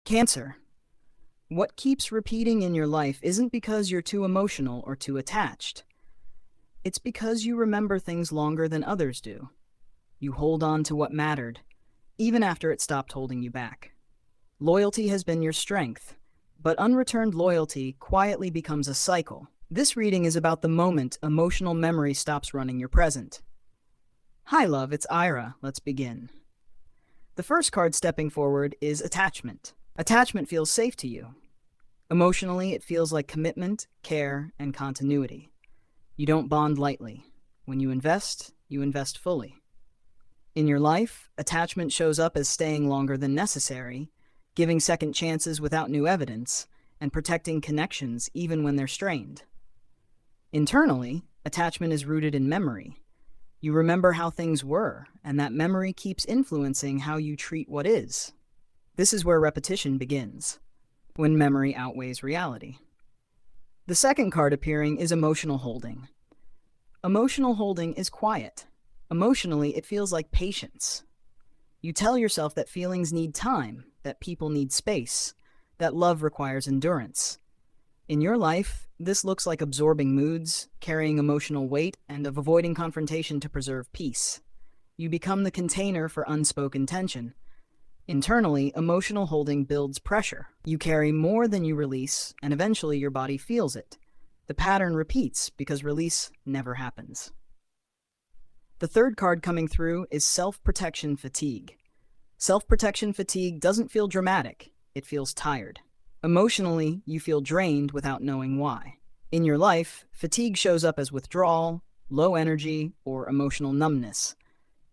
Cancer. What keeps repeating in your life isn't because you're too emotional or too attached. It's because you remember things longer than others do. You hold on to what mattered, even after it stopped holding you back. Loyalty has been your strength, but unreturned loyalty quietly becomes a cycle. This reading is about the moment emotional memory stops running your present. Hi, love, it's Ira. Let's begin. The first card stepping forward is attachment. Attachment feels safe to you. Emotionally, it feels like commitment, care, and continuity. You don't bond lightly. When you invest fully. In your life, attachment shows up as staying longer than necessary, giving second chances without new evidence, and protecting connections even when they're strained. Internally, attachment is rooted in memory. You remember how things were, and that memory keeps influencing how you treat what is. This is where repetition begins, when memory outweighs reality. The second card appearing is emotional holding. Emotional holding is quiet. Emotionally, it feels like patience. You tell yourself that feelings need time, that people need space, that love requires endurance. In your life, this looks like absorbing moods, carrying emotional weight, and of avoiding confrontation to preserve peace. You become the container for unspoken tension. Internally, emotional holding builds pressure. You carry more than you release, and eventually your body feels it. The pattern repeats because release never happens. The third card coming through is self-protection fatigue. Self-protection fatigue doesn't feel dramatic, it feels tired. Emotionally, you feel drained without knowing why. In your life, fatigue shows up as withdrawal, low energy, or emotional numbness.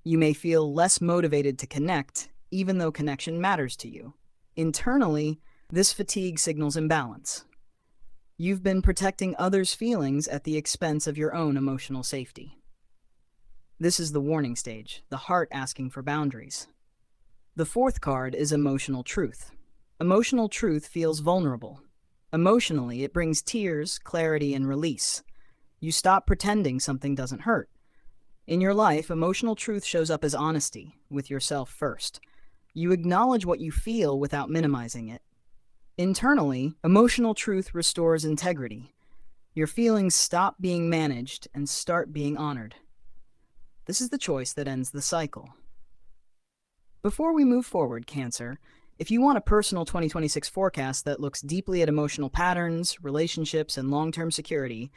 You may feel less motivated to connect, even though connection matters to you. Internally, this fatigue signals imbalance. You've been protecting others' feelings at the expense of your own emotional safety. This is the warning stage, the heart asking for boundaries. The fourth card is emotional truth. Emotional truth feels vulnerable. Emotionally, it brings tears, clarity, and release. You stop pretending something doesn't hurt. In your life, emotional truth shows up as honesty, with yourself first. You acknowledge what you feel without minimizing it. Internally, emotional truth restores integrity. Your feelings stop being managed and start being honored. This is the choice that ends the cycle. Before we move forward, Cancer, if you want a personal 2026 forecast that looks deeply at emotional patterns, relationships, and long-term security,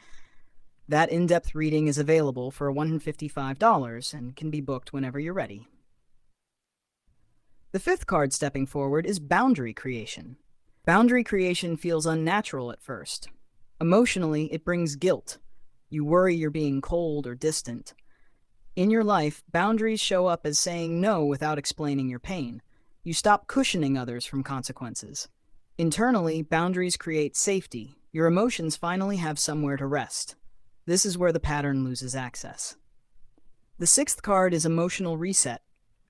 that in-depth reading is available for $155 and can be booked whenever you're ready. The fifth card stepping forward is boundary creation. Boundary creation feels unnatural at first. Emotionally, it brings guilt. You worry you're being cold or distant. In your life, boundaries show up as saying no without explaining your pain. You stop cushioning others from consequences. Internally, boundaries create safety. Your emotions finally have somewhere to rest. This is where the pattern loses access. The sixth card is emotional reset.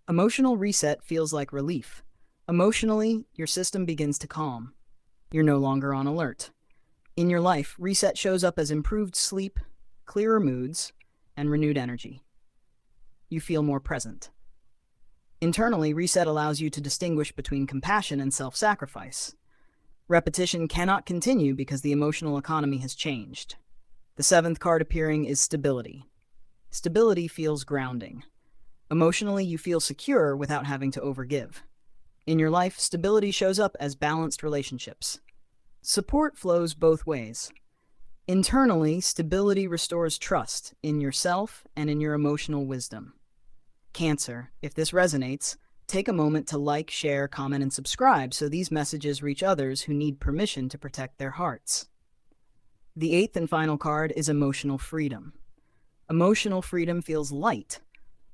Emotional reset feels like relief. Emotionally, your system begins to calm. You're no longer on alert. In your life, reset shows up as improved sleep, clearer moods, and renewed energy. You feel more present. Internally, reset allows you to distinguish between compassion and self-sacrifice. Repetition cannot continue because the emotional economy has changed. The seventh card appearing is stability. Stability feels grounding. Emotionally, you feel secure without having to overgive. In your life, stability shows up as balanced relationships. Support flows both ways. Internally, stability restores trust in yourself and in your emotional wisdom. Cancer, if this resonates, take a moment to like, share, comment, and subscribe so these messages reach others who need permission to protect their hearts. The eighth and final card is emotional freedom. Emotional freedom feels light.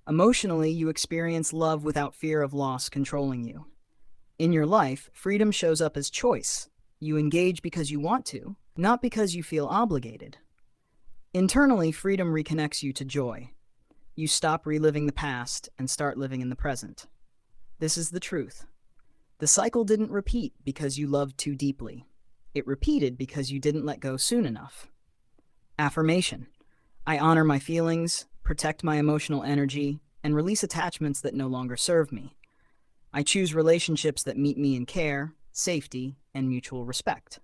Emotionally, you experience love without fear of loss controlling you. In your life, freedom shows up as choice. You engage because you want to, not because you feel obligated. Internally, freedom reconnects you to joy. You stop reliving the past and start living in the present. This is the truth. The cycle didn't repeat because you loved too deeply. It repeated because you didn't let go soon enough. Affirmation. I honor my feelings, protect my emotional energy, and release attachments that no longer serve me. I choose relationships that meet me in care, safety, and mutual respect.